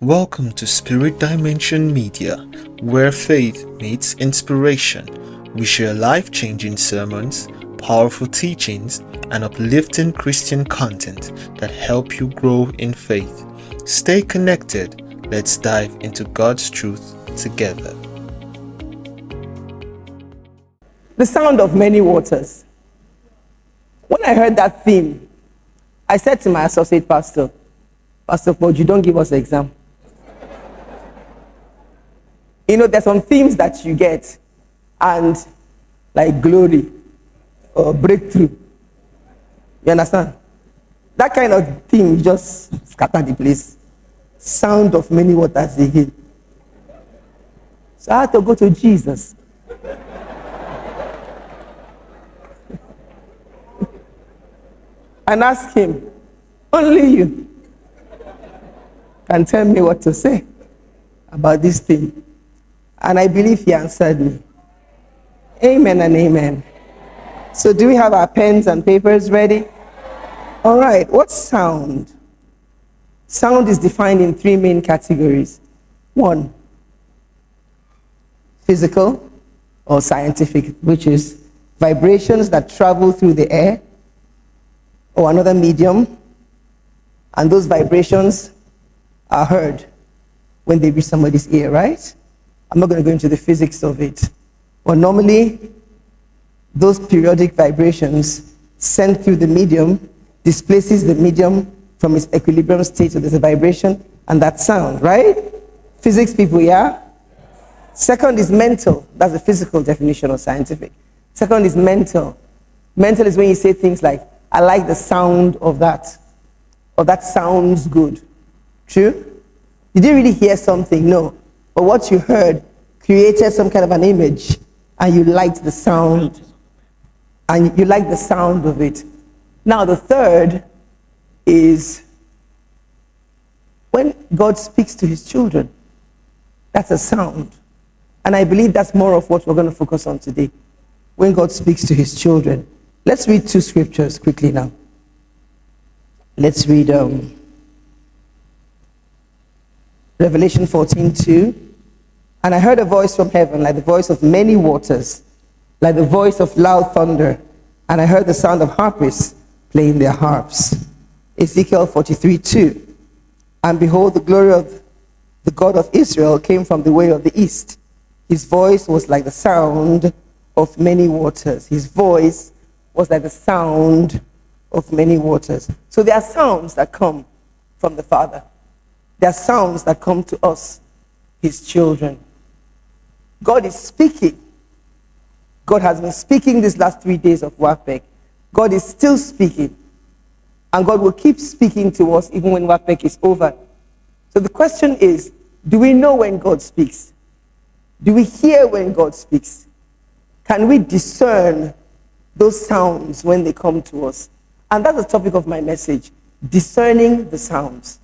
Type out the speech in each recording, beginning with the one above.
Welcome to Spirit Dimension Media, where faith meets inspiration. We share life-changing sermons, powerful teachings, and uplifting Christian content that help you grow in faith. Stay connected. Let's dive into God's truth together. The sound of many waters. When I heard that theme, I said to my associate pastor, Pastor Paul, you don't give us an exam. You know, there's some themes that you get, and like glory or breakthrough. You understand? That kind of theme just scatter the place. Sound of many waters again. So I had to go to Jesus. And ask him, only you can tell me what to say about this thing. And I believe he answered me. Amen and amen. So do we have our pens and papers ready? All right, what's sound? Sound is defined in three main categories. One, physical or scientific, which is vibrations that travel through the air or another medium, and those vibrations are heard when they reach somebody's ear, right? I'm not going to go into the physics of it. But normally, those periodic vibrations sent through the medium displaces the medium from its equilibrium state, so there's a vibration and that sound, right? Physics people, yeah? Second is mental. That's the physical definition of scientific. Second is mental. Mental is when you say things like, I like the sound of that, or that sounds good. True? You didn't really hear something, no. But what you heard created some kind of an image, and you liked the sound, and you like the sound of it. Now, the third is when God speaks to his children. That's a sound. And I believe that's more of what we're going to focus on today. When God speaks to his children. Let's read two scriptures quickly now. Let's read Revelation 14:2. And I heard a voice from heaven, like the voice of many waters, like the voice of loud thunder. And I heard the sound of harpists playing their harps. Ezekiel 43:2. And behold, the glory of the God of Israel came from the way of the east. His voice was like the sound of many waters. His voice was like the sound of many waters. So there are sounds that come from the Father. There are sounds that come to us, his children. God is speaking. God has been speaking these last 3 days of WOFBEC. God is still speaking. And God will keep speaking to us even when WOFBEC is over. So the question is, do we know when God speaks? Do we hear when God speaks? Can we discern those sounds when they come to us? And that's the topic of my message, discerning the sounds.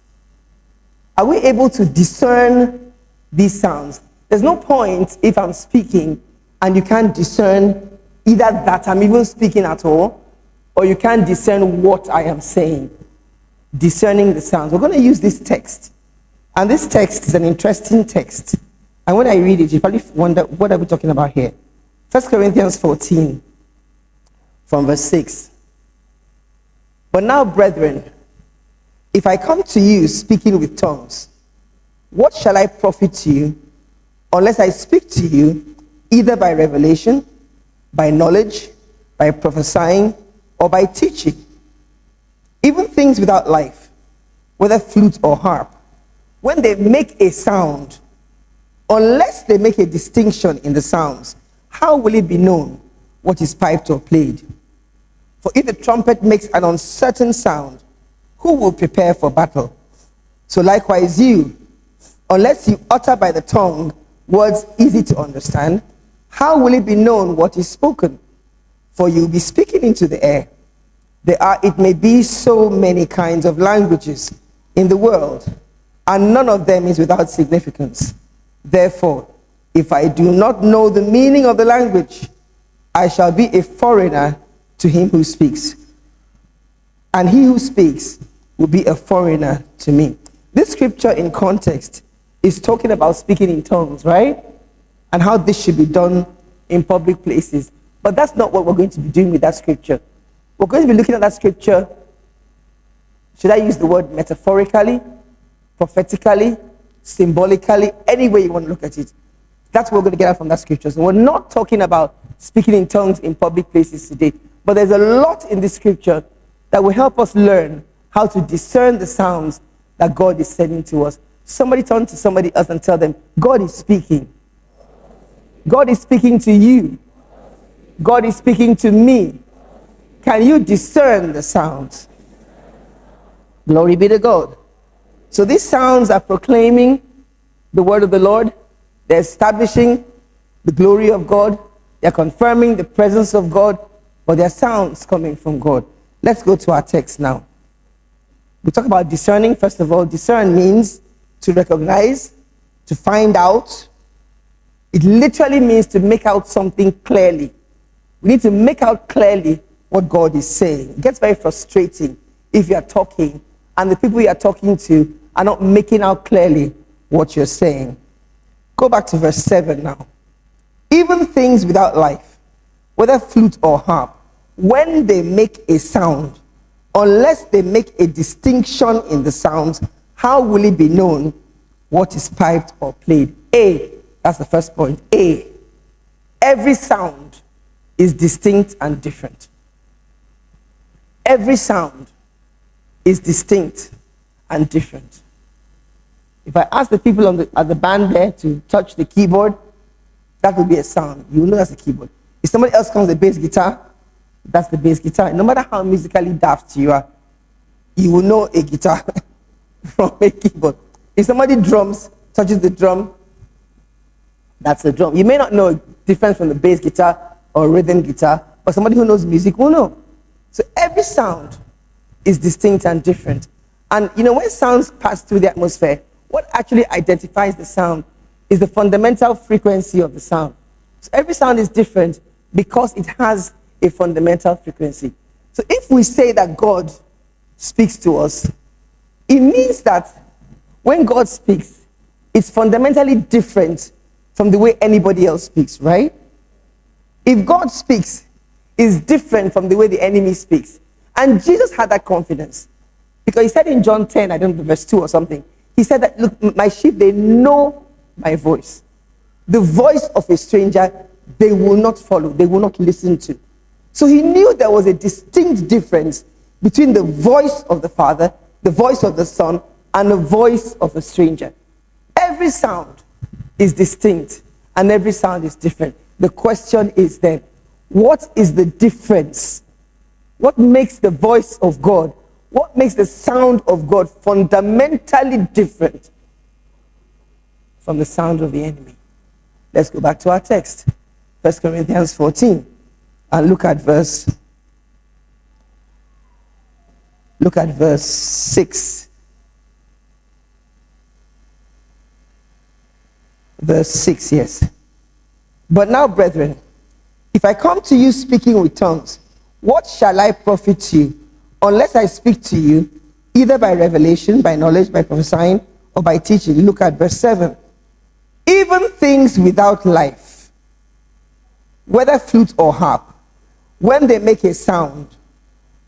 Are we able to discern these sounds? There's no point if I'm speaking and you can't discern either that I'm even speaking at all, or you can't discern what I am saying. Discerning the sounds. We're going to use this text. And this text is an interesting text. And when I read it, you probably wonder, what are we talking about here? 1 Corinthians 14, from verse 6. But now, brethren, if I come to you speaking with tongues, what shall I profit to you, unless I speak to you either by revelation, by knowledge, by prophesying, or by teaching? Even things without life, whether flute or harp, when they make a sound, unless they make a distinction in the sounds, how will it be known what is piped or played? For if the trumpet makes an uncertain sound, who will prepare for battle? So likewise you, unless you utter by the tongue words easy to understand, how will it be known what is spoken? For you will be speaking into the air. There are, it may be, so many kinds of languages in the world, and none of them is without significance. Therefore, if I do not know the meaning of the language, I shall be a foreigner to him who speaks, and he who speaks will be a foreigner to me. This scripture in context is talking about speaking in tongues, right? And how this should be done in public places. But that's not what we're going to be doing with that scripture. We're going to be looking at that scripture, should I use the word metaphorically, prophetically, symbolically, any way you want to look at it. That's what we're going to get out from that scripture. So we're not talking about speaking in tongues in public places today. But there's a lot in this scripture that will help us learn how to discern the sounds that God is sending to us. Somebody turn to somebody else and tell them, God is speaking. God is speaking to you. God is speaking to me. Can you discern the sounds? Glory be to God. So these sounds are proclaiming the word of the Lord. They're establishing the glory of God. They're confirming the presence of God. But they're sounds coming from God. Let's go to our text now. We talk about discerning. First of all, discern means to recognize, to find out. It literally means to make out something clearly. We need to make out clearly what God is saying. It gets very frustrating if you are talking and the people you are talking to are not making out clearly what you're saying. Go back to verse 7 now. Even things without life, whether flute or harp, when they make a sound, unless they make a distinction in the sounds, how will it be known what is piped or played? A, that's the first point. A, every sound is distinct and different. Every sound is distinct and different. If I ask the people at the band there to touch the keyboard, that will be a sound. You will know that's a keyboard. If somebody else comes with a bass guitar, that's the bass guitar. No matter how musically daft you are, you will know a guitar from a keyboard. If somebody touches the drum, that's a drum. You may not know a difference from the bass guitar or rhythm guitar, but somebody who knows music will know. So every sound is distinct and different. And you know, when sounds pass through the atmosphere, what actually identifies the sound is the fundamental frequency of the sound. So every sound is different because it has a fundamental frequency. So if we say that God speaks to us, it means that when God speaks, it's fundamentally different from the way anybody else speaks, right? If God speaks, it's different from the way the enemy speaks. And Jesus had that confidence. Because he said in John 10, I don't know, verse 2 or something, he said that, look, my sheep, they know my voice. The voice of a stranger, they will not follow, they will not listen to. So he knew there was a distinct difference between the voice of the Father, the voice of the Son, and the voice of a stranger. Every sound is distinct, and every sound is different. The question is then, what is the difference? What makes the voice of God, what makes the sound of God fundamentally different from the sound of the enemy? Let's go back to our text, 1 Corinthians 14, and look at verse 6. Verse 6, yes. But now, brethren, if I come to you speaking with tongues, what shall I profit you, unless I speak to you, either by revelation, by knowledge, by prophesying, or by teaching? Look at verse 7. Even things without life, whether flute or harp, when they make a sound,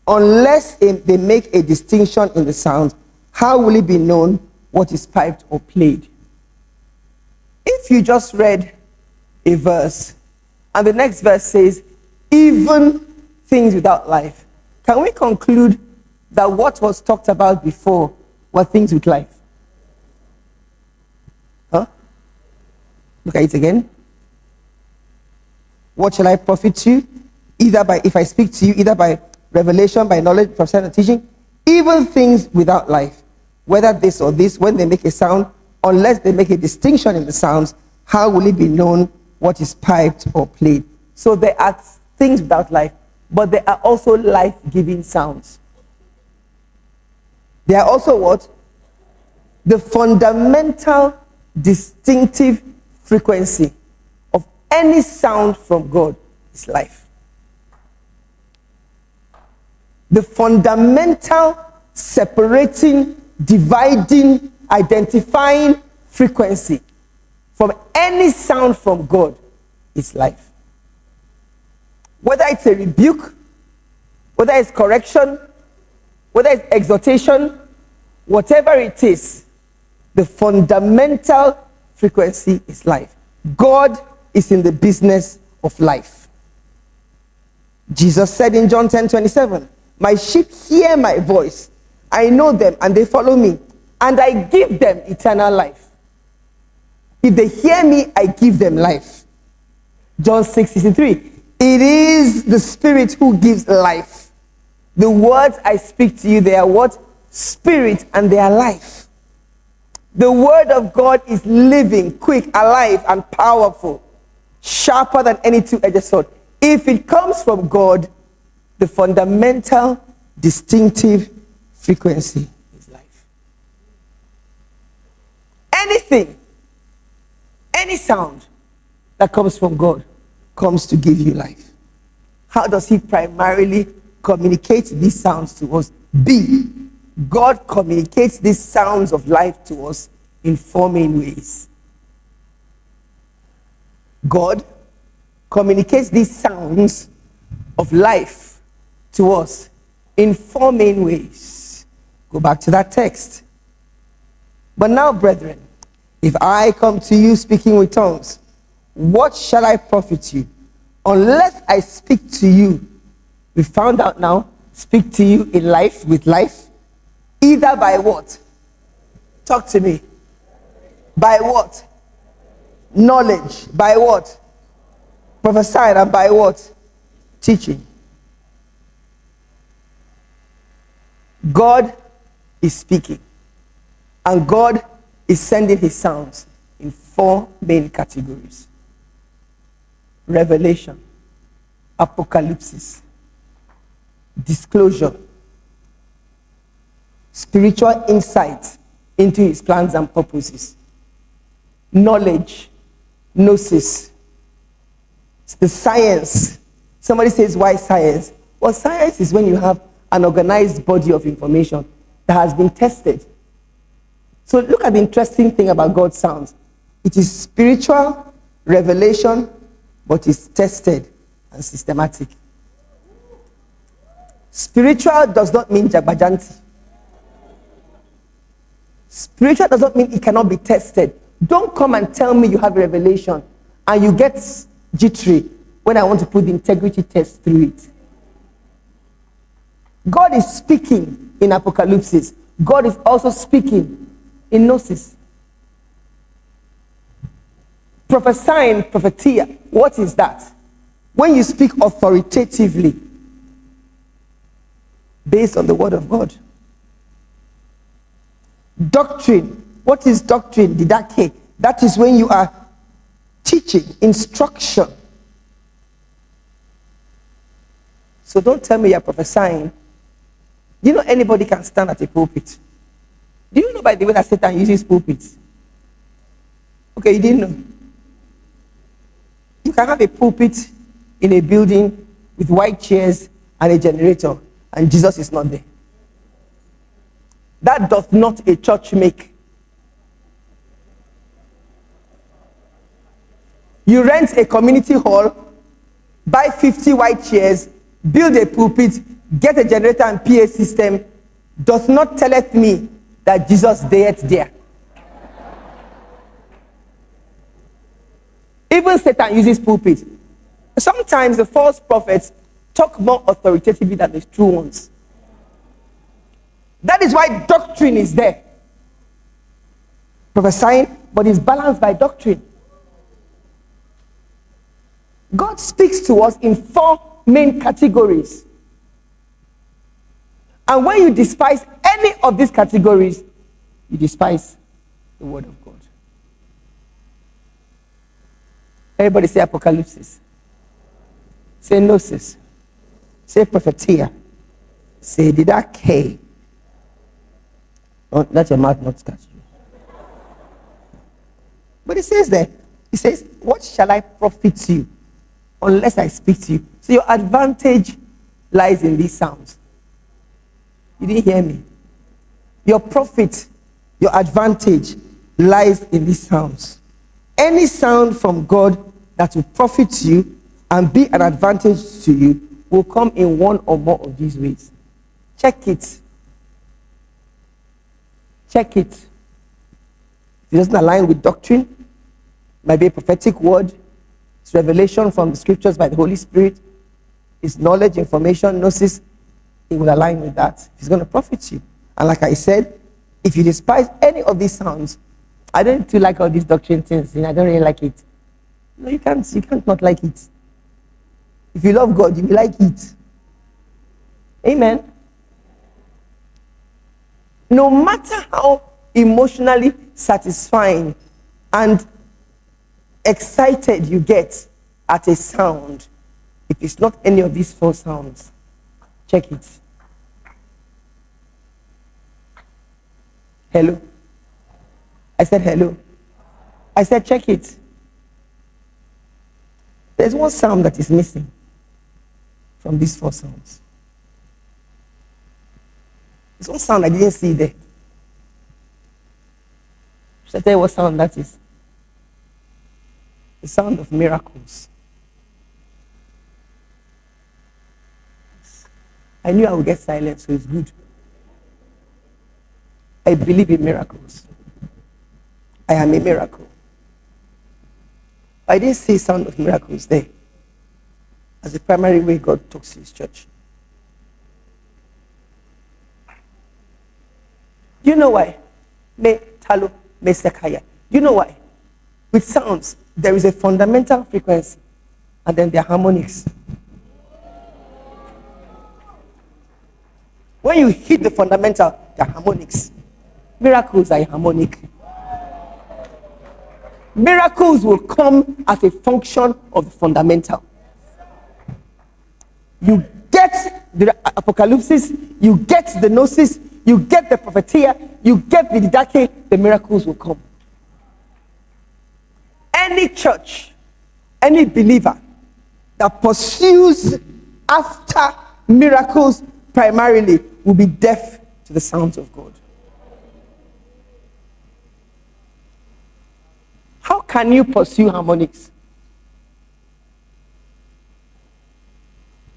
unless they make a distinction in the sound, how will it be known what is piped or played? If you just read a verse, and the next verse says, even things without life, can we conclude that what was talked about before were things with life? Huh? Look at it again. What shall I profit you? If I speak to you, either by revelation, by knowledge, prophecy, and teaching, even things without life, whether this or this, when they make a sound, unless they make a distinction in the sounds, how will it be known what is piped or played? So there are things without life, but there are also life-giving sounds. They are also what? The fundamental, distinctive frequency of any sound from God is life. The fundamental, separating, dividing identifying frequency from any sound from God is life. Whether it's a rebuke, whether it's correction, whether it's exhortation, whatever it is, the fundamental frequency is life. God is in the business of life. Jesus said in John 10:27, my sheep hear my voice. I know them and they follow me, and I give them eternal life. If they hear me, I give them life. John 6:63, it is the Spirit who gives life. The words I speak to you, they are what? Spirit, and they are life. The word of God is living, quick, alive, and powerful, sharper than any two-edged sword. If it comes from God, the fundamental, distinctive frequency is life. Anything, any sound that comes from God comes to give you life. How does he primarily communicate these sounds to us? God communicates these sounds of life to us in four main ways. God communicates these sounds of life to us in four main ways. Go back to that text. But now, brethren, if I come to you speaking with tongues, what shall I profit you? Unless I speak to you, we found out now, speak to you in life, with life, either by what? Talk to me. By what? Knowledge. By what? Prophesying. And by what? Teaching. God is speaking, and God is sending his sounds in four main categories: revelation, apocalypse, disclosure, spiritual insight into his plans and purposes, knowledge, gnosis. It's the science. Somebody says, why science? Well, science is when you have an organized body of information that has been tested. So look at the interesting thing about God's sounds. It is spiritual revelation, but it's tested and systematic. Spiritual does not mean jagbajanti. Spiritual does not mean it cannot be tested. Don't come and tell me you have a revelation and you get jittery when I want to put the integrity test through it. God is speaking in apocalypse. God is also speaking in gnosis. Prophesying, prophetia. What is that? When you speak authoritatively based on the word of God. Doctrine. What is doctrine? Didache. That is when you are teaching, instruction. So don't tell me you're prophesying. Do you know anybody can stand at a pulpit? Do you know, by the way, that Satan uses pulpits? Okay, you didn't know. You can have a pulpit in a building with white chairs and a generator, and Jesus is not there. That doth not a church make. You rent a community hall, buy 50 white chairs, build a pulpit, get a generator and PA system, does not telleth me that Jesus died there. Even Satan uses pulpit. Sometimes the false prophets talk more authoritatively than the true ones. That is why doctrine is there. Prophesying, but it's balanced by doctrine. God speaks to us in four main categories. And when you despise any of these categories, you despise the word of God. Everybody say apocalypse. Say gnosis. Say prophetia. Say didache. Oh, let your mouth not catch you. But it says there, it says, what shall I profit you unless I speak to you? So your advantage lies in these sounds. You didn't hear me. Your profit Your advantage lies in these sounds. Any sound from God that will profit you and be an advantage to you will come in one or more of these ways. Check it. Check it. If it doesn't align with doctrine, it might be a prophetic word, it's revelation from the scriptures by the Holy Spirit, it's knowledge, information, gnosis, it will align with that. It's going to profit you. And like I said, if you despise any of these sounds, I don't too like all these doctrine things, I don't really like it. No, you can't not like it. If you love God, you will like it. Amen. No matter how emotionally satisfying and excited you get at a sound, if it's not any of these four sounds, check it. Hello? I said hello. I said check it. There's one sound that is missing from these four sounds. There's one sound I didn't see there. Should I tell you what sound that is? The sound of miracles. I knew I would get silent, so it's good. I believe in miracles. I am a miracle. I didn't see sound of miracles there as the primary way God talks to his church. Do you know why? Me talo me sekaya. Do you know why? With sounds, there is a fundamental frequency, and then there are harmonics. When you hit the fundamental, there are harmonics. Miracles are harmonic. Miracles will come as a function of the fundamental. You get the apocalypse, you get the gnosis, you get the prophetia, you get the didache, the miracles will come. Any church, any believer that pursues after miracles primarily will be deaf to the sounds of God. How can you pursue harmonics?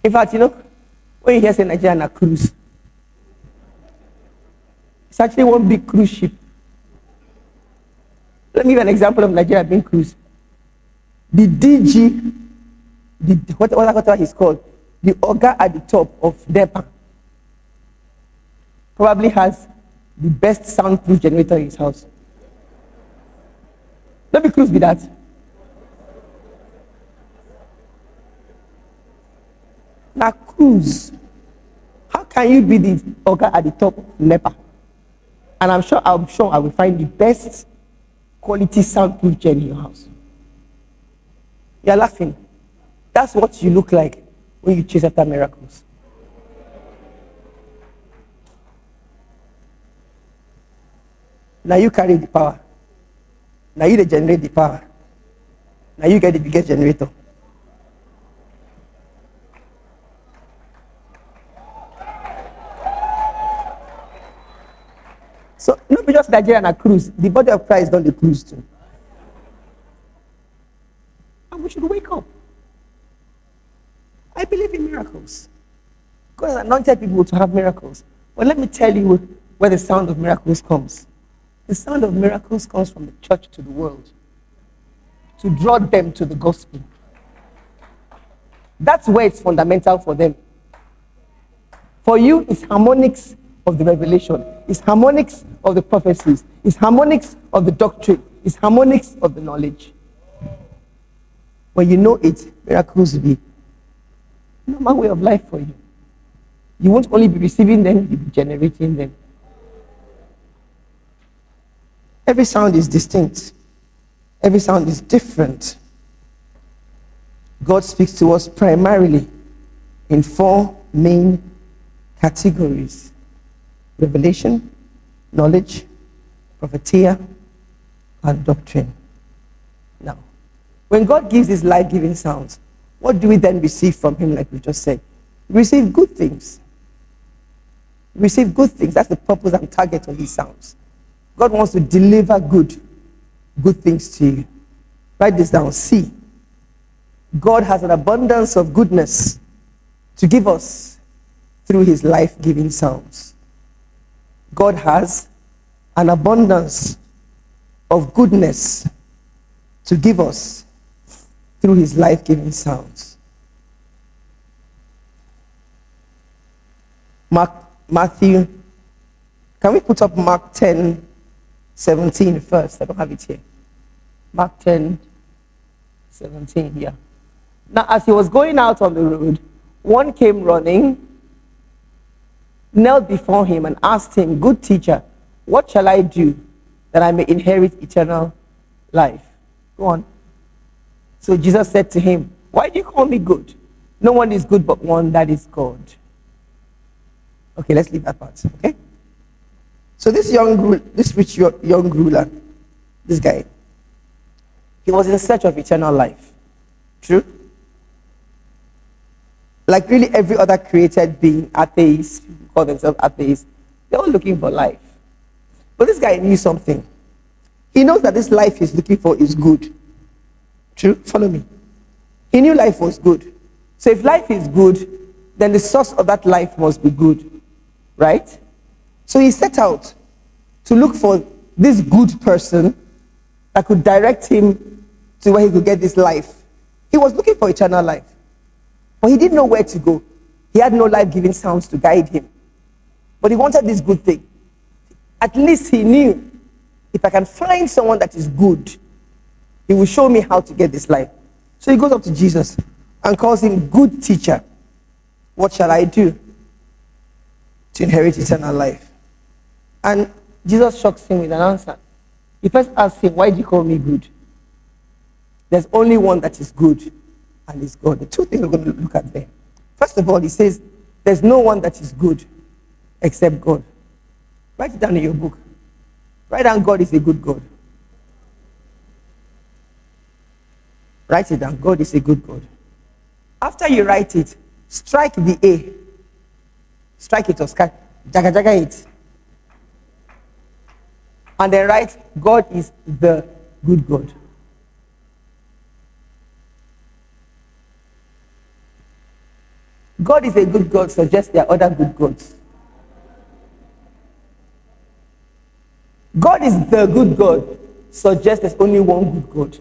In fact, when you hear say Nigeria on a cruise, it's actually one big cruise ship. Let me give an example of Nigeria being cruise. The DG, whatever he's called, the Oga at the top of DEPA, probably has the best soundproof generator in his house. Let me cruise with that. Now cruise. How can you be the Oga at the top of NEPA? And I'm sure I will find the best quality soundproof gen in your house. You're laughing. That's what you look like when you chase after miracles. Now you carry the power. Now you generate the power. Now you get the biggest generator. So not just Nigeria and a cruise, the body of Christ don't the cruise too. And we should wake up. I believe in miracles. God has anointed people to have miracles. But let me tell you where the sound of miracles comes. The sound of miracles comes from the church to the world, to draw them to the gospel. That's where it's fundamental for them. For you, it's harmonics of the revelation. It's harmonics of the prophecies. It's harmonics of the doctrine. It's harmonics of the knowledge. When you know it, miracles will be a normal way of life for you. You won't only be receiving them, you'll be generating them. Every sound is distinct. Every sound is different. God speaks to us primarily in four main categories: revelation, knowledge, prophetia, and doctrine. Now, when God gives his life-giving sounds, what do we then receive from him, like we just said? We receive good things. We receive good things. That's the purpose and target of these sounds. God wants to deliver good things to you. Write this down. See, God has an abundance of goodness to give us through his life-giving psalms. God has an abundance of goodness to give us through his life-giving psalms. Matthew, can we put up Mark 10:17 first? I don't have it here. Mark 10:17, yeah. Now, as he was going out on the road, one came running, knelt before him and asked him, "Good teacher, what shall I do that I may inherit eternal life?" Go on. So Jesus said to him, "Why do you call me good? No one is good but one, that is God." Okay, let's leave that part, okay? So this rich young ruler, this guy, he was in search of eternal life. True? Like really every other created being, atheists, who call themselves atheists, they're all looking for life. But this guy knew something. He knows that this life he's looking for is good. True? Follow me. He knew life was good. So if life is good, then the source of that life must be good. Right? So he set out to look for this good person that could direct him to where he could get this life. He was looking for eternal life. But he didn't know where to go. He had no life-giving sounds to guide him. But he wanted this good thing. At least he knew, if I can find someone that is good, he will show me how to get this life. So he goes up to Jesus and calls him, "Good teacher, what shall I do to inherit eternal life?" And Jesus shocks him with an answer. He first asks him, "Why do you call me good?" There's only one that is good, and it's God. The two things we're going to look at there. First of all, he says, there's no one that is good except God. Write it down in your book. Write down, God is a good God. Write it down, God is a good God. After you write it, strike the A. Strike it or jaga jaga it. And then write, God is the good God. God is a good God suggests there are other good gods. God is the good God suggests there's only one good God.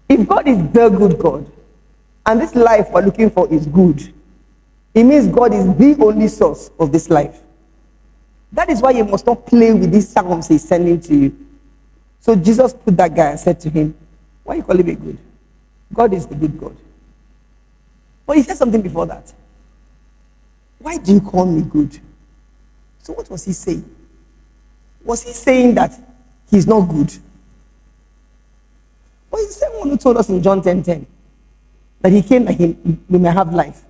If God is the good God, and this life we're looking for is good, it means God is the only source of this life. That is why you must not play with these psalms he's sending to you. So Jesus put that guy and said to him, "Why you calling me good? God is the good God." But he said something before that. "Why do you call me good?" So what was he saying? Was he saying that he's not good? But he's the same one who told us in John 10:10 that he came that we may have life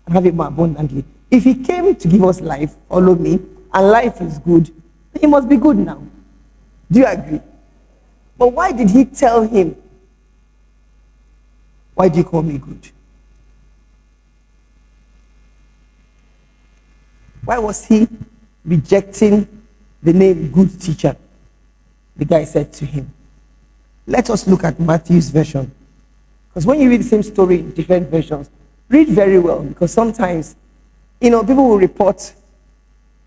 and have it more abundantly. If he came to give us life, follow me, and life is good, then he must be good now. Do you agree? But why did he tell him, "Why do you call me good?" Why was he rejecting the name good teacher? The guy said to him. Let us look at Matthew's version. Because when you read the same story in different versions, read very well, because sometimes, people will report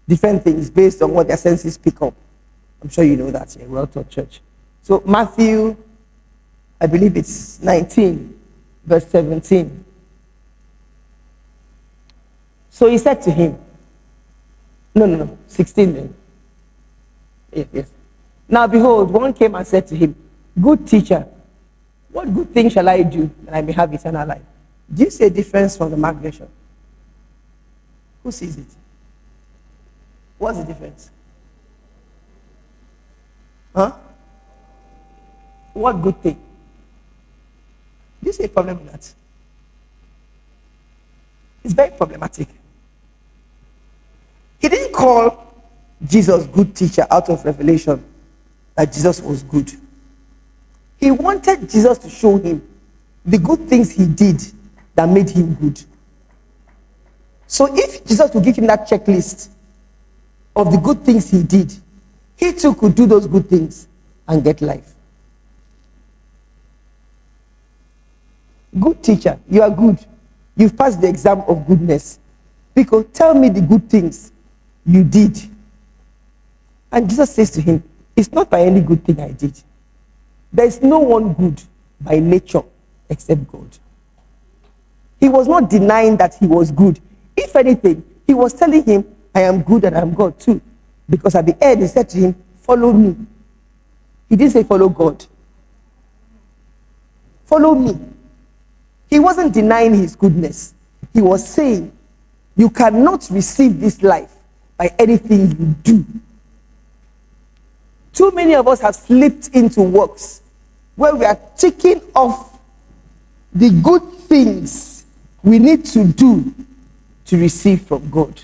different things based on what their senses pick up. I'm sure you know that in a well-taught church. So Matthew, I believe it's 19, verse 17. So he said to him, no, 16 then. Yes. Now behold, one came and said to him, "Good teacher, what good thing shall I do that I may have eternal life?" Do you see a difference from the Mark version? Who sees it? What's the difference? Huh? What good thing? Do you see a problem with that? It's very problematic. He didn't call Jesus good teacher out of revelation that Jesus was good. He wanted Jesus to show him the good things he did that made him good. So if Jesus would give him that checklist of the good things he did, he too could do those good things and get life. Good teacher, you are good. You've passed the exam of goodness. Because tell me the good things you did. And Jesus says to him, it's not by any good thing I did. There is no one good by nature except God. He was not denying that he was good. If anything, he was telling him, I am good and I am God too. Because at the end, he said to him, follow me. He didn't say follow God. Follow me. He wasn't denying his goodness. He was saying, you cannot receive this life by anything you do. Too many of us have slipped into works where we are ticking off the good things we need to do to receive from God.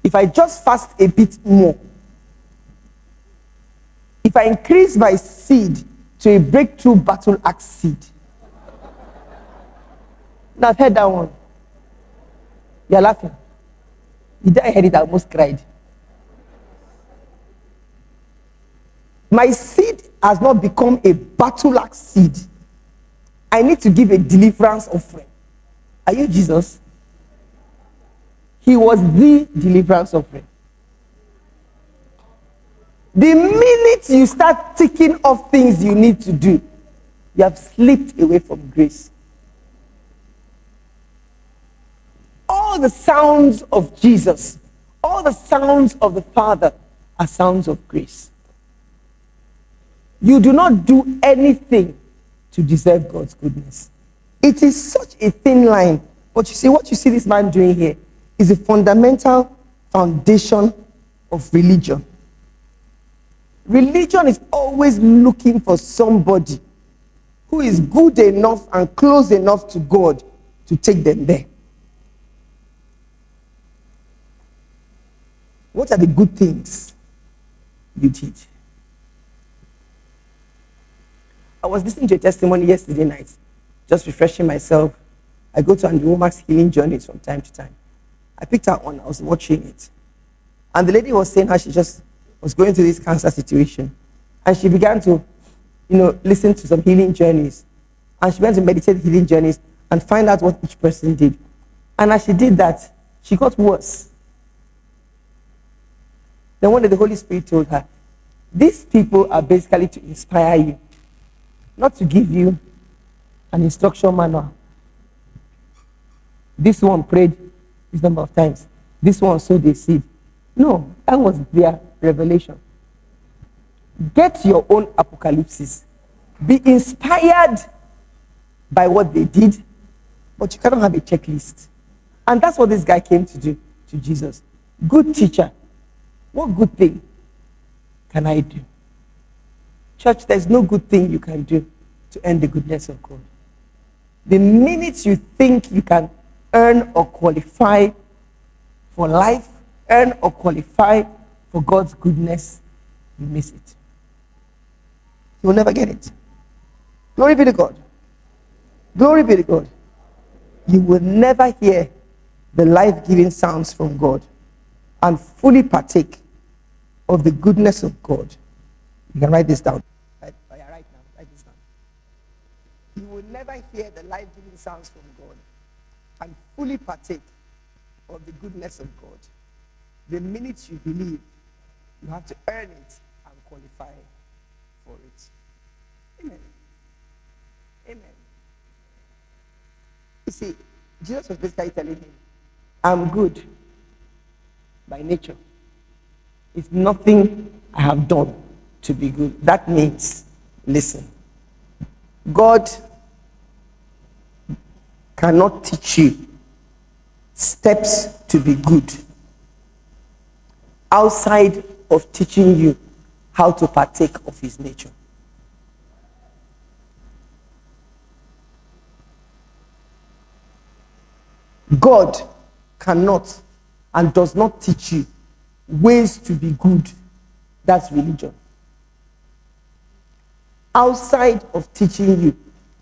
If I just fast a bit more, if I increase my seed to a breakthrough battle axe seed. Now I've heard that one. You're laughing. The day I heard it, I almost cried. My seed has not become a battle axe seed. I need to give a deliverance offering. Are you Jesus? He was the deliverance offering. The minute you start ticking off things you need to do, you have slipped away from grace. All the sounds of Jesus, all the sounds of the Father are sounds of grace. You do not do anything to deserve God's goodness. It is such a thin line. But you see, what you see this man doing here is a fundamental foundation of religion. Religion is always looking for somebody who is good enough and close enough to God to take them there. What are the good things you did? I was listening to a testimony yesterday night, just refreshing myself. I go to Andrew Womack's healing journeys from time to time. I picked her on, I was watching it. And the lady was saying how she just was going through this cancer situation. And she began to, listen to some healing journeys. And she went to meditate healing journeys and find out what each person did. And as she did that, she got worse. Then one day the Holy Spirit told her, these people are basically to inspire you, not to give you an instruction manual. This one prayed this number of times. This one sowed a seed. No, that was their revelation. Get your own apocalypse. Be inspired by what they did, but you cannot have a checklist. And that's what this guy came to do to Jesus. Good teacher, what good thing can I do? Church, there's no good thing you can do to earn the goodness of God. The minute you think you can earn or qualify for life, earn or qualify for God's goodness, you miss it. You will never get it. Glory be to God. Glory be to God. You will never hear the life-giving sounds from God and fully partake of the goodness of God. You can write this down. Right now. Write this down. You will never hear the life-giving sounds from God and fully partake of the goodness of God. The minute you believe, you have to earn it and qualify for it. Amen. Amen. You see, Jesus was basically telling him, I'm good by nature. It's nothing I have done to be good. That means, listen, God cannot teach you steps to be good outside of teaching you how to partake of his nature. God cannot and does not teach you ways to be good. That's religion. Outside of teaching you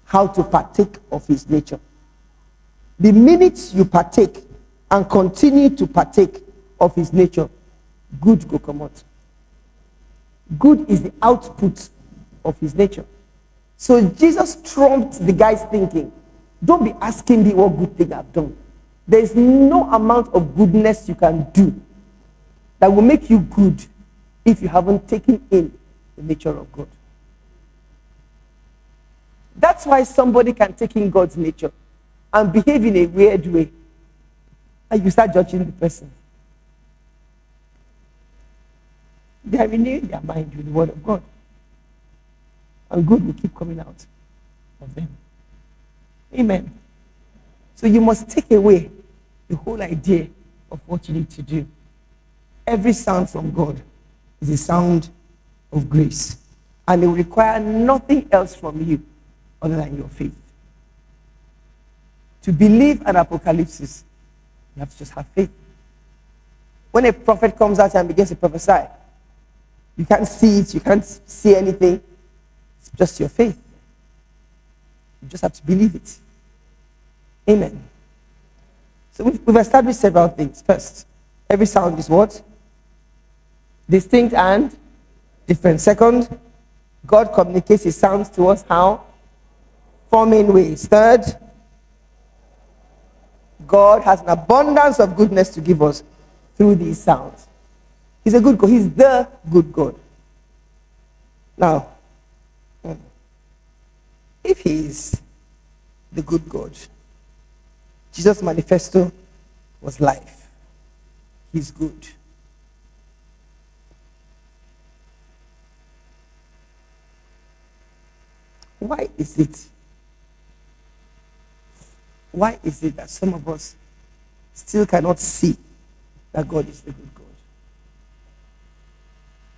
how to partake of his nature. The minute you partake and continue to partake of his nature, good go come out. Good is the output of his nature. So Jesus trumped the guy's thinking. Don't be asking me what good thing I've done. There's no amount of goodness you can do that will make you good if you haven't taken in the nature of God. That's why somebody can take in God's nature and behave in a weird way, and you start judging the person. They are renewing their mind with the word of God, and good will keep coming out of them. Amen. So you must take away the whole idea of what you need to do. Every sound from God is a sound of grace, and it will require nothing else from you other than your faith. To believe an apocalypse, you have to just have faith. When a prophet comes out and begins to prophesy, you can't see it, you can't see anything. It's just your faith. You just have to believe it. Amen. So we've established several things. First, every sound is what? Distinct and different. Second, God communicates his sounds to us how? 4 main ways. Third, God has an abundance of goodness to give us through these sounds. He's a good God. He's the good God. Now, if he is the good God, Jesus' manifesto was life. He's good. Why is it that some of us still cannot see that God is the good God?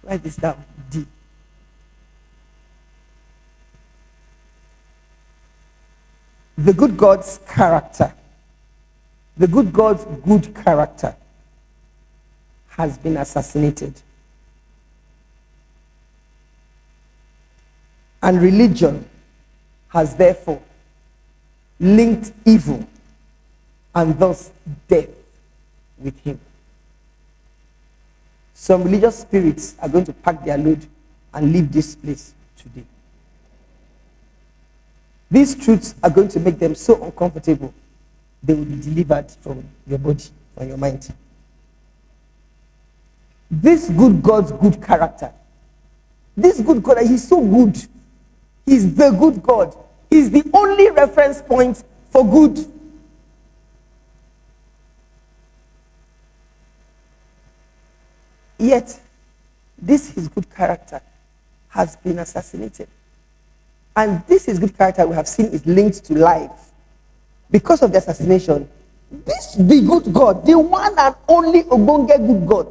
Write this down. D. The good God's character, the good God's good character has been assassinated. And religion has therefore linked evil and thus death with him. Some religious spirits are going to pack their load and leave this place today. These truths are going to make them so uncomfortable, they will be delivered from your body, from your mind. This good God's good character, this good God, he's so good. He's the good God. He's the only reference point for good. Yet, this his good character has been assassinated. And this his good character we have seen is linked to life. Because of the assassination, this the good God, the one and only Obonge good God,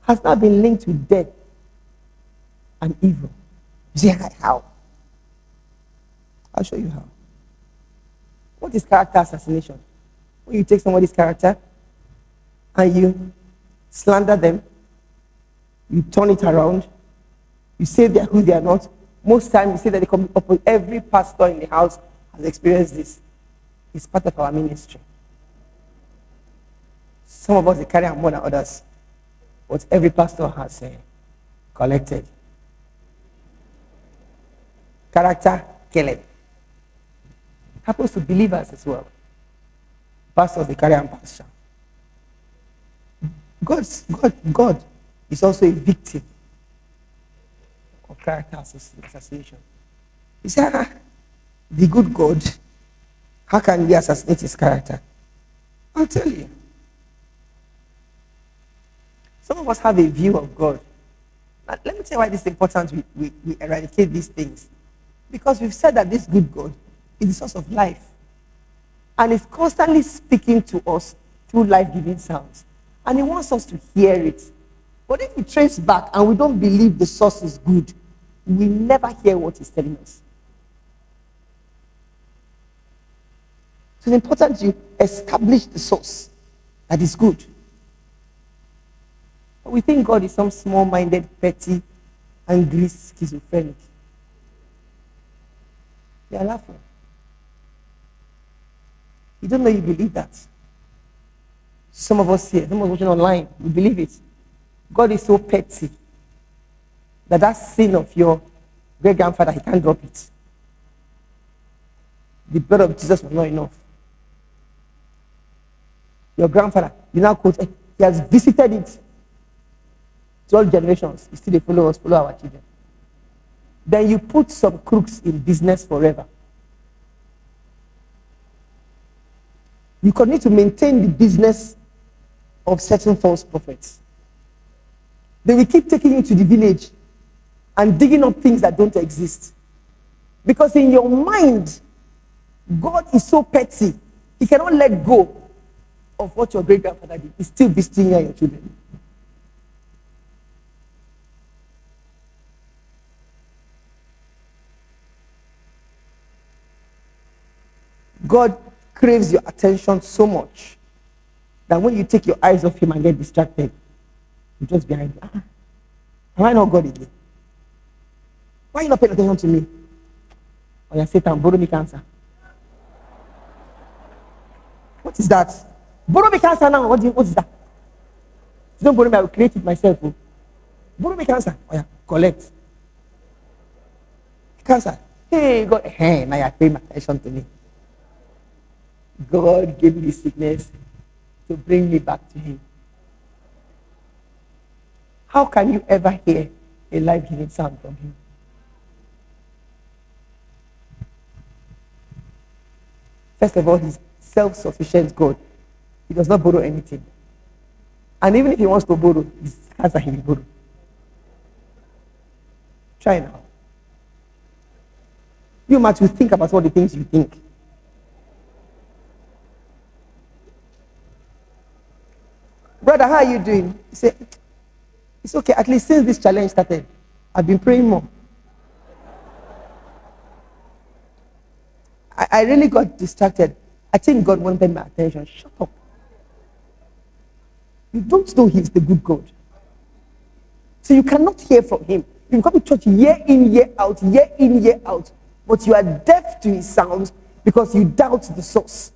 has now been linked with death and evil. You say, how? I'll show you how. What is character assassination? When you take somebody's character and you slander them, you turn it around, you say they're who they are not. Most times you say that they come up with every pastor in the house has experienced this. It's part of our ministry. Some of us, they carry on more than others. But every pastor has collected. Character killing. Happens to believers as well. Pastors, they carry on pasture. God is also a victim of character assassination. You say, the good God, how can we assassinate his character? I'll tell you. Some of us have a view of God. Now, let me tell you why this is important we eradicate these things. Because we've said that this good God is the source of life. And is constantly speaking to us through life-giving sounds. And he wants us to hear it. But if we trace back and we don't believe the source is good, we never hear what he's telling us. So it's important you establish the source that is good. But we think God is some small-minded, petty, angry, schizophrenic. They are laughing. You don't know you believe that. Some of us here, some of us watching online, we believe it. God is so petty that sin of your great-grandfather, he can't drop it. The blood of Jesus was not enough. Your grandfather, you now quote, he has visited it to all generations. You still they follow us, follow our children. Then you put some crooks in business forever. You continue to maintain the business of certain false prophets. They will keep taking you to the village and digging up things that don't exist. Because in your mind, God is so petty, he cannot let go of what your great-grandfather did. He's still visiting you and your children. God craves your attention so much that when you take your eyes off him and get distracted, you're just behind him. Am I not God again? Why are you not paying attention to me? Oh, yeah, Satan, borrow me cancer. What is that? Borrow me cancer now. What is that? If you don't borrow me, I will create it myself. Oh. Borrow me cancer. Oh, yeah, collect. Cancer. Hey, God. Hey, now you're paying attention to me. God gave me this sickness to bring me back to him. How can you ever hear a life-giving sound from him? First of all, he's self-sufficient God. He does not borrow anything. And even if he wants to borrow, his cancer he will borrow. Try now. You might think about all the things you think. Brother, how are you doing? He said, it's okay. At least since this challenge started, I've been praying more. I really got distracted. I think God wanted my attention. Shut up. You don't know he's the good God. So you cannot hear from him. You come to church year in, year out, year in, year out. But you are deaf to his sound because you doubt the source.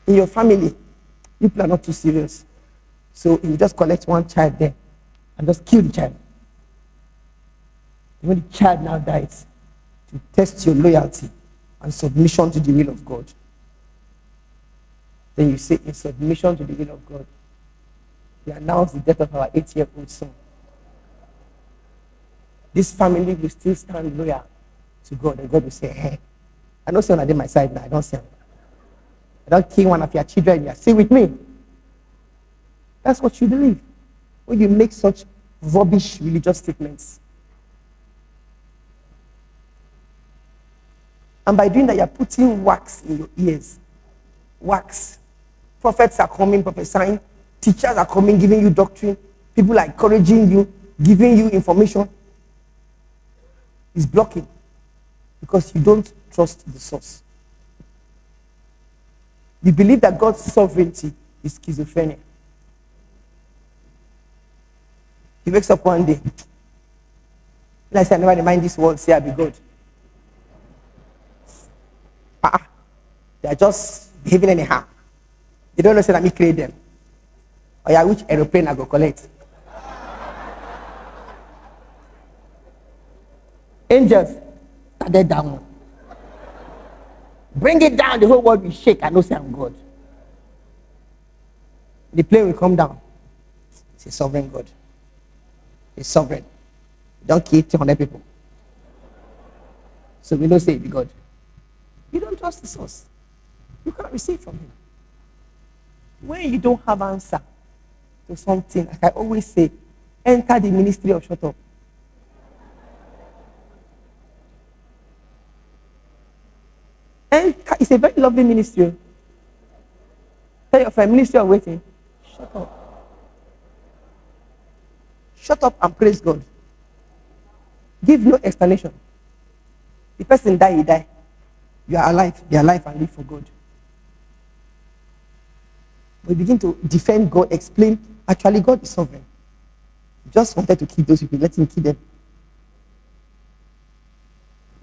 In your family, people are not too serious. So you just collect one child there and just kill the child. When the child now dies, to test your loyalty and submission to the will of God. Then you say, in submission to the will of God, we announce the death of our 8-year-old son. This family will still stand loyal to God, and God will say, hey, I don't see one of them my side now, I don't see them. I don't kill one of your children, you are still with me. That's what you believe when you make such rubbish religious statements. And by doing that, you're putting wax in your ears. Wax. Prophets are coming, prophesying. Teachers are coming, giving you doctrine. People are encouraging you, giving you information. It's blocking because you don't trust the source. You believe that God's sovereignty is schizophrenia. He wakes up one day. Like I said, I never remind this world, say I be God. They are just behaving anyhow. They don't know say that me create them. Or yeah, which aeroplane I go collect. Angels, started down. Bring it down, the whole world will shake. I know say I'm God. The plane will come down. It's a sovereign God. He's sovereign. Don't kill 200 people. So we don't say it be God. You don't trust the source. You cannot receive from him. When you don't have answer to something, like I always say, enter the ministry of shut up. Enter, it's a very lovely ministry. Tell your friend, ministry of waiting. Shut up. Shut up and praise God. Give no explanation. The person die, he die. You are alive, be alive and live for God. We begin to defend God, explain, actually God is sovereign. He just wanted to kill those people, let him kill them.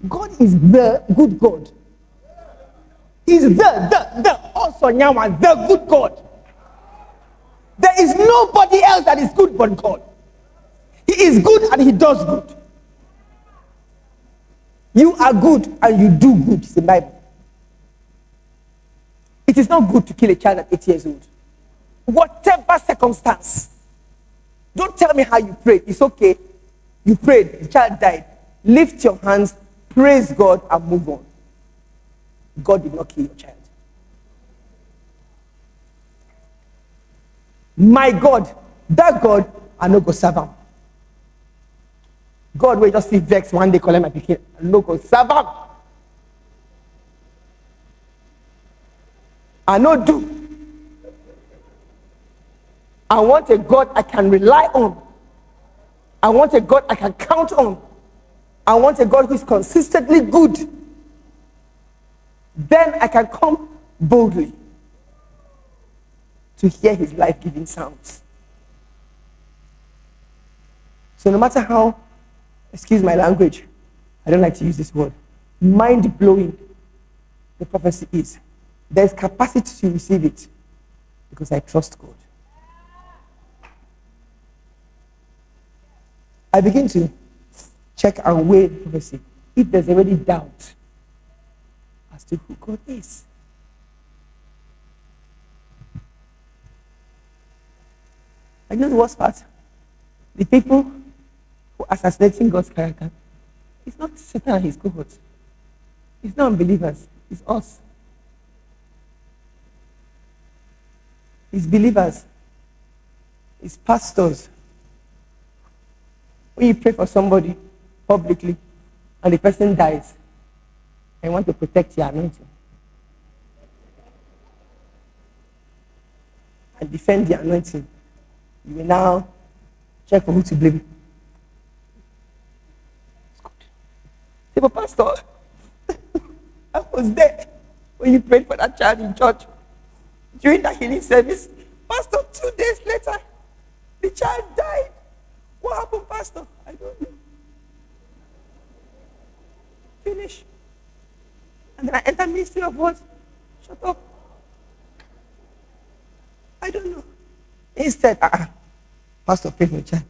God is the good God. He's also now the good God. There is nobody else that is good but God. He is good and he does good. You are good and you do good. It's in the Bible. It is not good to kill a child at 8 years old. Whatever circumstance. Don't tell me how you prayed. It's okay. You prayed. The child died. Lift your hands. Praise God and move on. God did not kill your child. My God, that God, I no go serve him. God will just see vex one day, call him my pikin. I no go serve him. I no do. I want a God I can rely on. I want a God I can count on. I want a God who is consistently good. Then I can come boldly to hear his life-giving sounds. So no matter how, excuse my language, I don't like to use this word, mind-blowing the prophecy is, there's capacity to receive it because I trust God. I begin to check and weigh the prophecy. If there's already doubt as to who God is. I know the worst part. The people who are assassinating God's character, it's not Satan and his cohorts. It's not unbelievers. It's us. It's believers. It's pastors. When you pray for somebody publicly and the person dies, and you want to protect your anointing and defend the anointing, you will now check for who to blame. It's good. Say, but Pastor, I was there when you prayed for that child in church during that healing service. Pastor, 2 days later, the child died. What happened, Pastor? I don't know. Finish. And then I enter ministry of what? Shut up. I don't know. Instead, Pastor, pray for the child.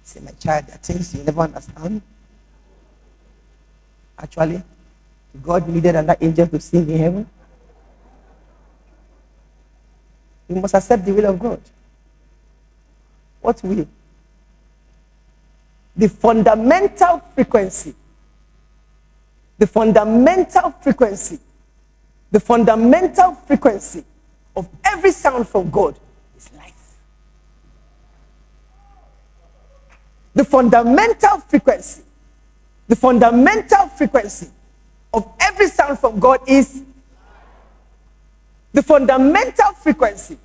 Say, my child, there are things you never understand. Actually, God needed another angel to sing in heaven. You must accept the will of God. What will? The fundamental frequency. The fundamental frequency. The fundamental frequency of every sound from God is life. The fundamental frequency. The fundamental frequency of every sound from God is the fundamental frequency.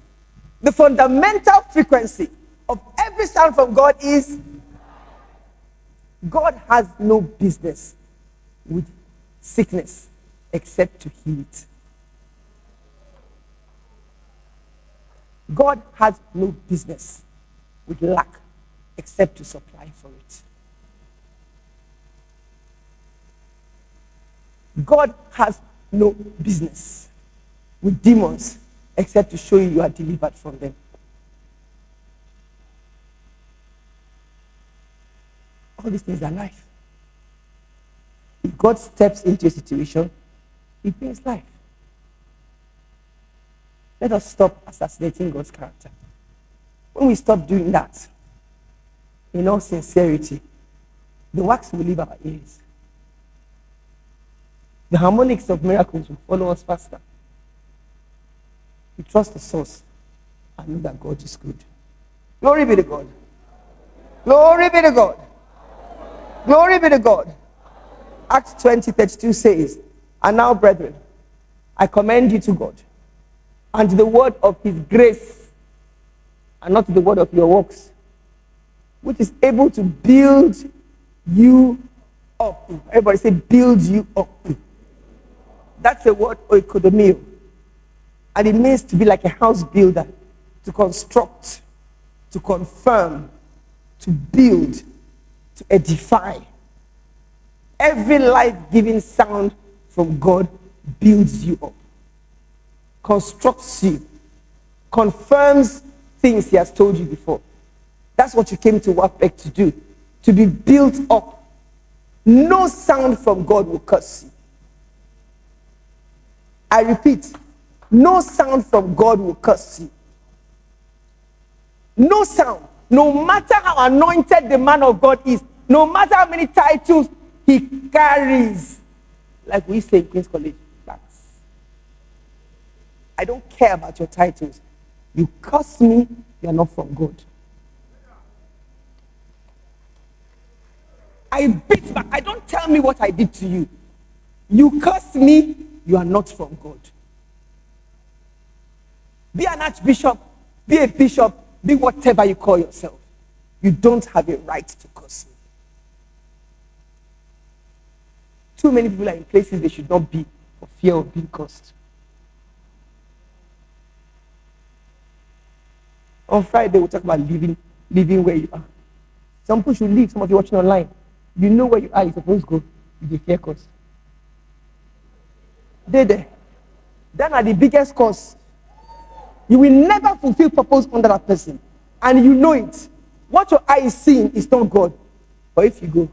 The fundamental frequency of every sound from God is God has no business with sickness except to heal it. God has no business with lack except to supply for it. God has no business with demons except to show you are delivered from them. All these things are life. If God steps into a situation, he brings life. Let us stop assassinating God's character. When we stop doing that, in all sincerity, the wax will leave our ears. The harmonics of miracles will follow us faster. We trust the source and know that God is good. Glory be to God. Glory be to God. Glory be to God. Acts 20:32 says, and now, brethren, I commend you to God and to the word of his grace, and not to the word of your works, which is able to build you up. Everybody say, build you up. That's a word, oikodomio. And it means to be like a house builder, to construct, to confirm, to build, to edify. Every life-giving sound from God builds you up, constructs you, confirms things he has told you before. That's what you came to WOFBEC to do, to be built up. No sound from God will curse you. I repeat, no sound from God will curse you. No sound. No matter how anointed the man of God is, no matter how many titles he carries, like we say in Queen's College, facts. I don't care about your titles. You curse me, you are not from God. I beat back. I don't tell me what I did to you. You curse me, you are not from God. Be an archbishop, be a bishop, be whatever you call yourself. You don't have a right to curse me. Too many people are in places they should not be for fear of being cursed. On Friday, we'll talk about living where you are. Some people should leave. Some of you watching online, you know where you are. You're supposed to go. You fear curse. They're there. That are the biggest cause. You will never fulfill purpose under that person. And you know it. What your eye is seeing is not God. But if you go,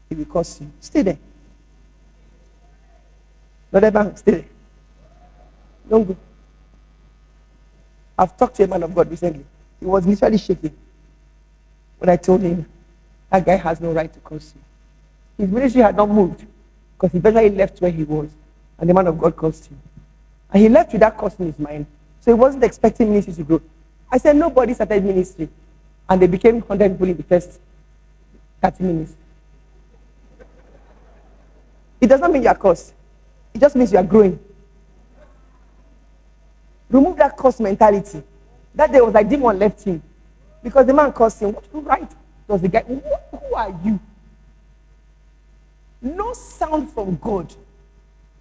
it will cost you. Stay there. Not ever stay there. Don't go. I've talked to a man of God recently. He was literally shaking when I told him that guy has no right to curse you. His ministry had not moved because he eventually left where he was, and the man of God cursed him. And he left with that curse in his mind. So he wasn't expecting ministry to grow. I said, nobody started ministry. And they became 100 people in the first 30 minutes. It does not mean you are cursed. It just means you are growing. Remove that curse mentality. That day was like demon left him. Because the man cursed him. What right does the guy? Who are you? No sound from God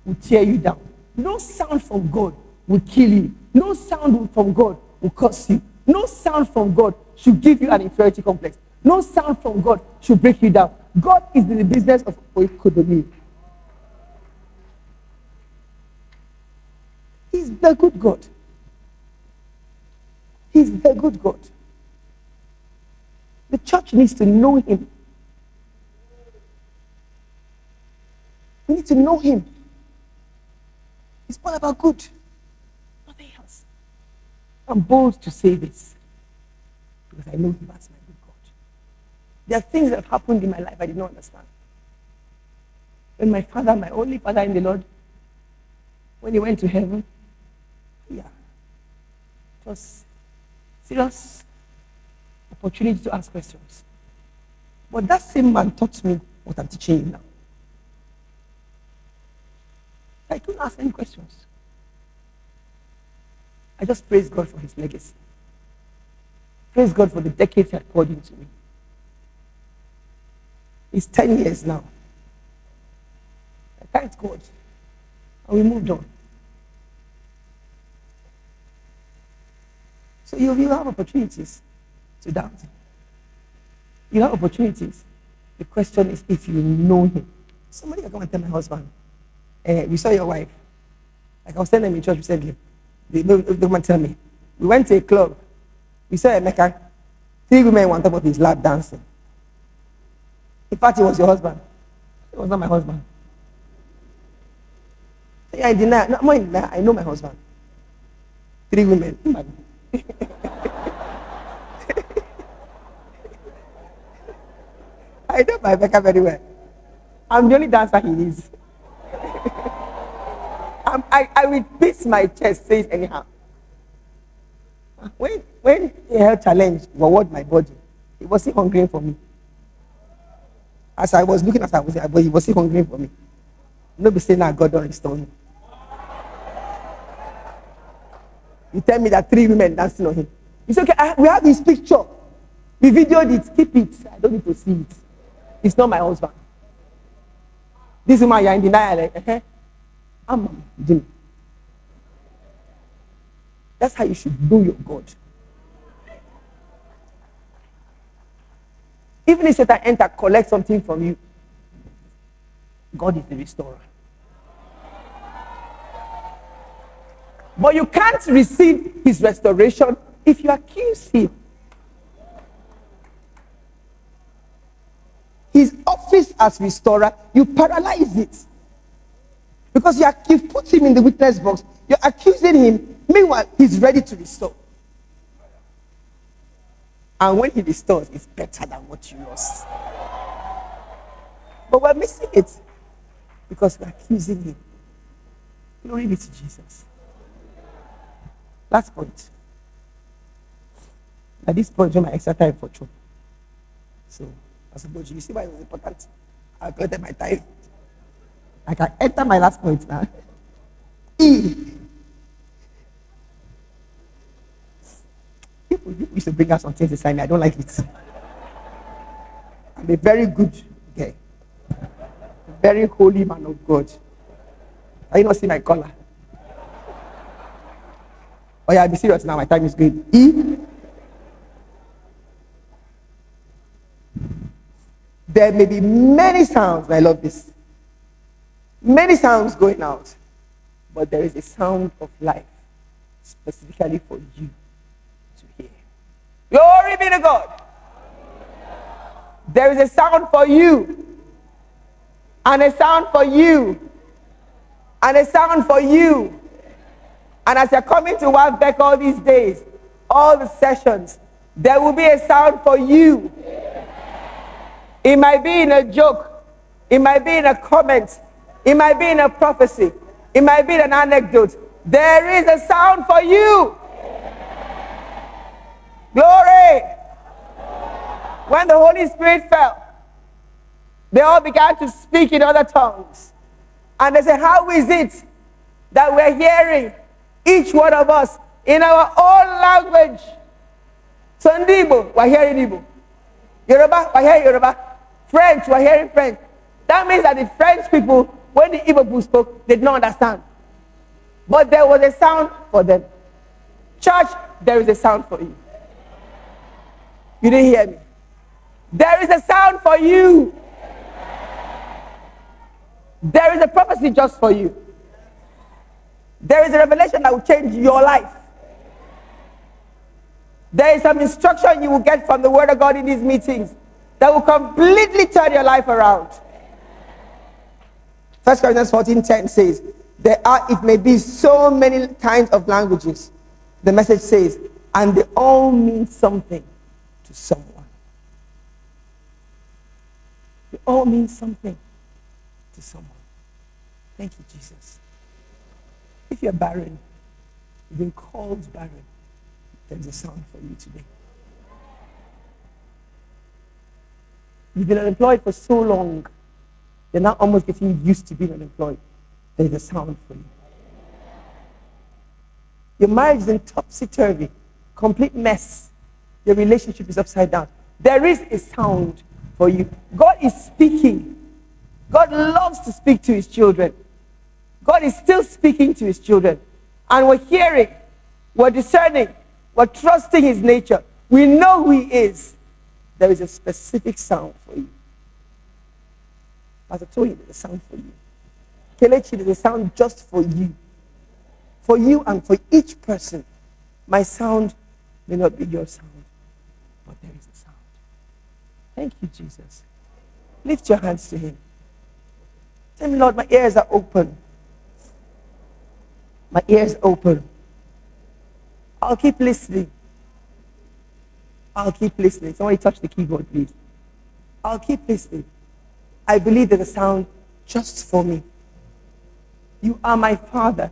will tear you down. No sound from God will kill you. No sound from God will curse you. No sound from God should give you an inferiority complex. No sound from God should break you down. God is in the business of oikodomi. He's the good God. He's the good God. The church needs to know him. We need to know him. It's all about good. Nothing else. I'm bold to say this because I know him as my good God. There are things that have happened in my life I did not understand. When my father, my only father in the Lord, when he went to heaven, it was serious opportunity to ask questions. But that same man taught me what I'm teaching you now. I couldn't ask any questions. I just praise God for his legacy. Praise God for the decades he had poured into me. It's 10 years now. I thanked God. And we moved on. So you have opportunities to doubt. You have opportunities. The question is if you know him. Somebody can come and tell my husband, we saw your wife. Like I was telling them in church recently. They come and tell me. We went to a club. We saw Emeka. 3 women were on top of his lap dancing. In fact, it was your husband. It was not my husband. Yeah, I deny. No, I'm not in denial. I know my husband. 3 women. I know my Becca very well. I'm the only dancer he is. I will beat my chest, says anyhow. When he held challenge, reward my body, he was still hungry for me. As I was looking at him, but he was still hungry for me. Nobody saying that God don't restore me. You tell me that 3 women dancing on him. It's okay, we have his picture. We videoed it, keep it. I don't need to see it. It's not my husband. This woman, you're in denial. I'm Jimmy. That's how you should know your God. Even if Satan enter, collect something from you. God is the restorer. But you can't receive his restoration if you accuse him. His office as restorer, you paralyze it. Because you've put him in the witness box. You're accusing him. Meanwhile, he's ready to restore. And when he restores, it's better than what you lost. But we're missing it because we're accusing him. Glory be to Jesus. Last point. At this point, my extra time for church. So, I suppose you see why it was important. I collected my time. I can enter my last point now. E. People used to bring out some things to sign me. I don't like it. I'm a very good guy. A very holy man of God. Are you not see my collar? Oh yeah, I'll be serious now. My time is going. E. There may be many sounds, and I love this. Many sounds going out, but there is a sound of life specifically for you to hear. Glory be to God. There is a sound for you, and a sound for you, and a sound for you. And as you're coming to WOFBEC all these days, all the sessions, there will be a sound for you. It might be in a joke. It might be in a comment. It might be in a prophecy. It might be in an anecdote. There is a sound for you. Glory. When the Holy Spirit fell, they all began to speak in other tongues. And they said, how is it that we're hearing each one of us in our own language? So in Igbo, we're hearing Igbo. Yoruba, we're hearing Yoruba. French, we're hearing French. That means that the French people, when the Igbo people spoke, they did not understand. But there was a sound for them. Church, there is a sound for you. You didn't hear me. There is a sound for you. There is a prophecy just for you. There is a revelation that will change your life. There is some instruction you will get from the Word of God in these meetings that will completely turn your life around. 1 Corinthians 14:10 says, there are, it may be, so many kinds of languages. The message says, and they all mean something to someone. They all mean something to someone. Thank you, Jesus. If you're barren, you've been called barren, there's a sound for you today. You've been unemployed for so long, you're now almost getting used to being unemployed. There's a sound for you. Your marriage is in topsy-turvy, complete mess. Your relationship is upside down. There is a sound for you. God is speaking. God loves to speak to his children. God is still speaking to his children. And we're hearing, we're discerning, we're trusting his nature. We know who he is. There is a specific sound for you. Pastor told you there's a sound for you. Kelechi, there's a sound just for you. For you and for each person. My sound may not be your sound, but there is a sound. Thank you, Jesus. Lift your hands to him. Tell me, Lord, my ears are open. My ears open. I'll keep listening. I'll keep listening. Somebody touch the keyboard, please. I'll keep listening. I believe there's a sound just for me. You are my father.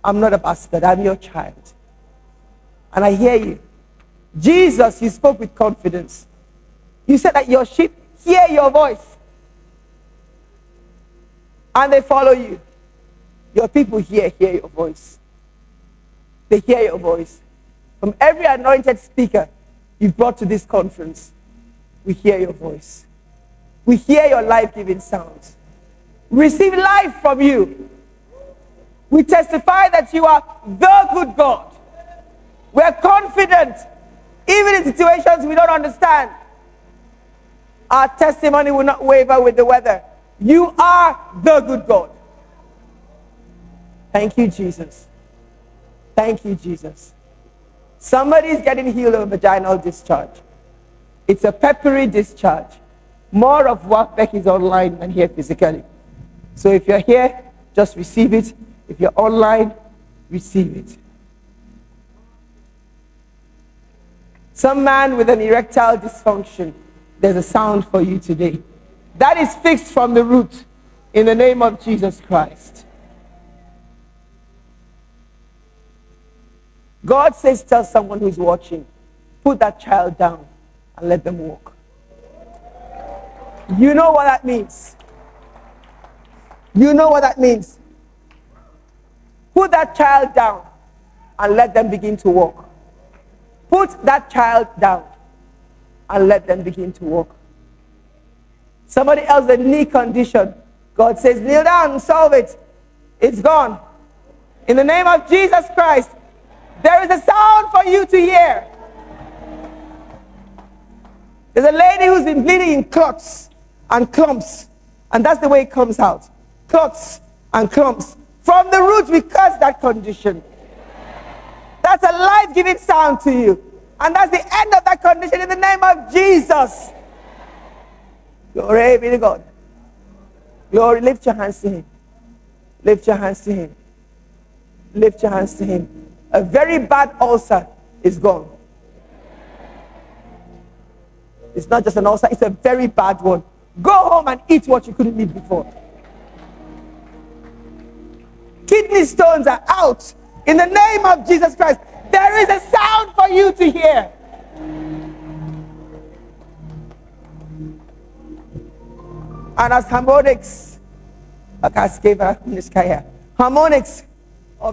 I'm not a bastard. I'm your child. And I hear you. Jesus, you spoke with confidence. You said that your sheep hear your voice. And they follow you. Your people hear your voice. They hear your voice. From every anointed speaker you've brought to this conference, we hear your voice. We hear your life-giving sounds. We receive life from you. We testify that you are the good God. We are confident, even in situations we don't understand. Our testimony will not waver with the weather. You are the good God. Thank you, Jesus. Thank you, Jesus. Somebody is getting healed of vaginal discharge. It's a peppery discharge. More of WOFBEC is online than here physically. So if you're here, just receive it. If you're online, receive it. Some man with an erectile dysfunction, there's a sound for you today. That is fixed from the root in the name of Jesus Christ. God says, tell someone who's watching, put that child down and let them walk. You know what that means. You know what that means. Put that child down and let them begin to walk. Put that child down and let them begin to walk. Somebody else, a knee condition. God says, kneel down and solve it. It's gone. In the name of Jesus Christ, there is a sound for you to hear. There's a lady who's been bleeding in clots and clumps, and that's the way it comes out. Clots and clumps. From the roots, we curse that condition. That's a life-giving sound to you. And that's the end of that condition in the name of Jesus. Glory be to God. Glory, lift your hands to him. Lift your hands to him. Lift your hands to him. A very bad ulcer is gone. It's not just an ulcer, it's a very bad one. Go home and eat what you couldn't eat before. Kidney stones are out. In the name of Jesus Christ, there is a sound for you to hear. And as harmonics of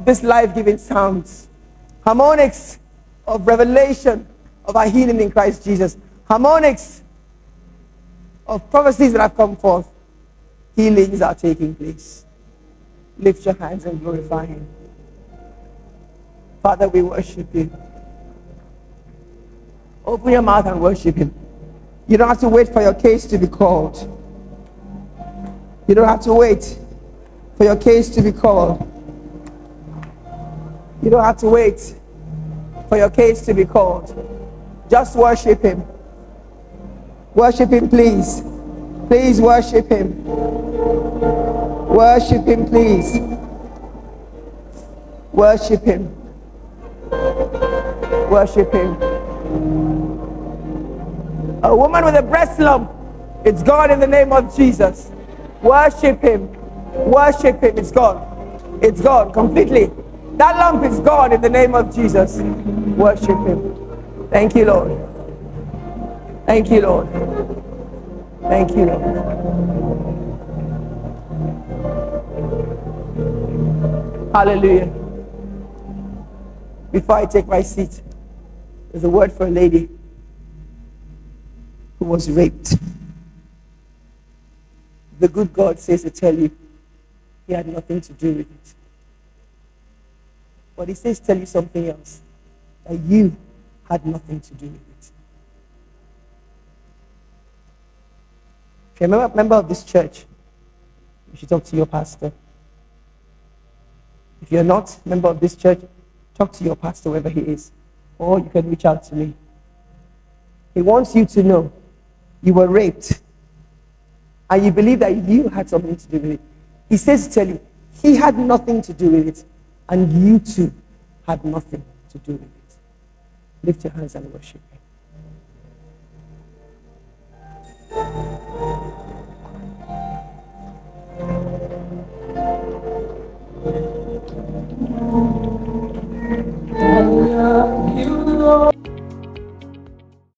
this life-giving sounds, harmonics of revelation of our healing in Christ Jesus, harmonics of prophecies that have come forth, healings are taking place. Lift your hands and glorify him. Father, we worship you. Open your mouth and worship him. You don't have to wait for your case to be called. You don't have to wait for your case to be called. You don't have to wait for your case to be called. Just worship him. Worship him, please. Please worship him. Worship him, please. Worship him. Worship him. A woman with a breast lump, it's gone in the name of Jesus. Worship him. Worship him. It's gone. It's gone completely. That lump is gone in the name of Jesus. Worship him. Thank you, Lord. Thank you, Lord. Thank you, Lord. Hallelujah. Before I take my seat, there's a word for a lady who was raped. The good God says to tell you, he had nothing to do with it. But he says to tell you something else, that you had nothing to do with it. If you're a member of this church, you should talk to your pastor. If you're not a member of this church, talk to your pastor, wherever he is. Or you can reach out to me. He wants you to know you were raped. And you believe that you had something to do with it. He says to tell you, he had nothing to do with it. And you too had nothing to do with it. Lift your hands and worship him.